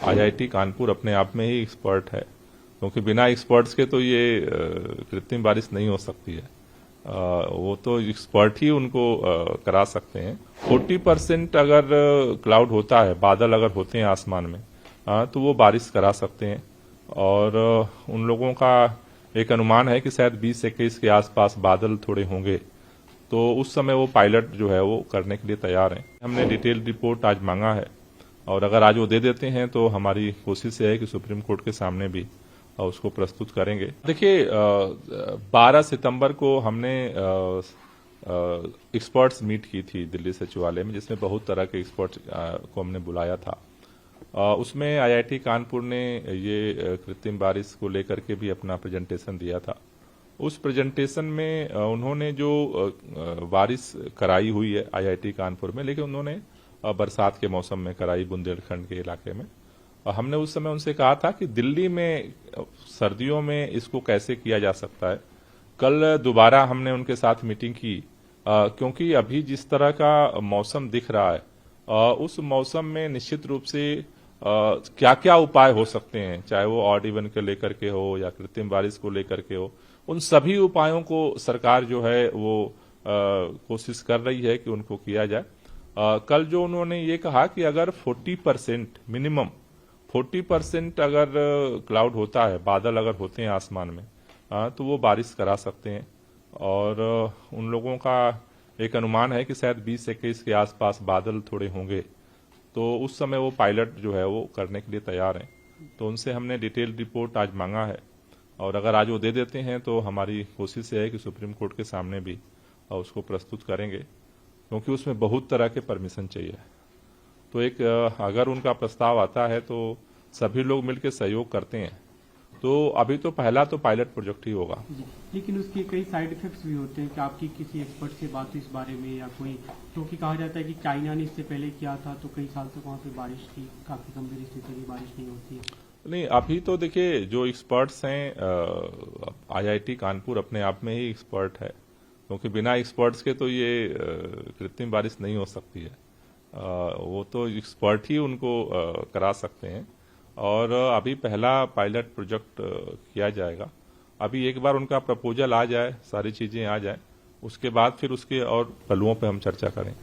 IIT Kanpur अपने आप में ही एक्सपर्ट है, क्योंकि बिना एक्सपर्ट्स के तो ये कृत्रिम बारिश नहीं हो सकती है। वो तो एक्सपर्ट ही उनको करा सकते हैं। 40% अगर क्लाउड होता है, बादल अगर होते हैं आसमान में, तो वो बारिश करा सकते हैं। और उन लोगों का एक अनुमान है कि शायद 20 से 21 के आसपास बादल थोड़े होंगे, तो उस समय वो पायलट जो है वो करने के लिए तैयार हैं। हमने डिटेल रिपोर्ट आज मांगा है, और अगर आज वो दे देते हैं तो हमारी कोशिश है कि सुप्रीम कोर्ट के सामने भी उसको प्रस्तुत करेंगे। देखिए, 12 सितंबर को हमने एक्सपर्ट्स मीट की थी दिल्ली सचिवालय में, जिसमें बहुत तरह के एक्सपर्ट्स को हमने बुलाया था। उसमें आईआईटी कानपुर ने ये कृत्रिम बारिश को लेकर के भी अपना प्रेजेंटेशन दिया था। उस प्रेजेंटेशन में उन्होंने जो बारिश कराई हुई है आईआईटी कानपुर में, लेकिन उन्होंने बरसात के मौसम में कराई बुंदेलखंड के इलाके में। हमने उस समय उनसे कहा था कि दिल्ली में सर्दियों में इसको कैसे किया जा सकता है। कल दोबारा हमने उनके साथ मीटिंग की, क्योंकि अभी जिस तरह का मौसम दिख रहा है, उस मौसम में निश्चित रूप से क्या क्या उपाय हो सकते हैं, चाहे वो ऑड इवन के लेकर के हो या कृत्रिम बारिश को लेकर के हो। उन सभी उपायों को सरकार जो है वो कोशिश कर रही है कि उनको किया जाए। कल जो उन्होंने ये कहा कि अगर 40% मिनिमम 40% अगर क्लाउड होता है, बादल अगर होते हैं आसमान में, तो वो बारिश करा सकते हैं। और उन लोगों का एक अनुमान है कि शायद 20 से 21 के आसपास बादल थोड़े होंगे, तो उस समय वो पायलट जो है वो करने के लिए तैयार हैं। तो उनसे हमने डिटेल रिपोर्ट आज मांगा है, और अगर आज वो दे देते हैं तो हमारी कोशिश है कि सुप्रीम कोर्ट के सामने भी उसको प्रस्तुत करेंगे, क्योंकि उसमें बहुत तरह के परमिशन चाहिए। तो एक अगर उनका प्रस्ताव आता है तो सभी लोग मिलकर सहयोग करते हैं, तो अभी तो पहला तो पायलट प्रोजेक्ट ही होगा। लेकिन उसके कई साइड इफेक्ट्स भी होते हैं कि आपकी किसी एक्सपर्ट से बात हुई इस बारे में, या कोई, क्योंकि कहा जाता है कि चाइना ने इससे पहले किया था तो कई साल तक वहाँ पे बारिश थी, काफी गंभीर स्थिति की बारिश नहीं होती है। नहीं, अभी तो देखिए जो एक्सपर्ट्स हैं, आईआईटी कानपुर अपने आप में ही एक्सपर्ट है, क्योंकि बिना एक्सपर्ट्स के तो ये कृत्रिम बारिश नहीं हो सकती है। वो तो एक्सपर्ट ही उनको करा सकते हैं। और अभी पहला पायलट प्रोजेक्ट किया जाएगा। अभी एक बार उनका प्रपोजल आ जाए, सारी चीजें आ जाए, उसके बाद फिर उसके और पहलुओं पे हम चर्चा करें।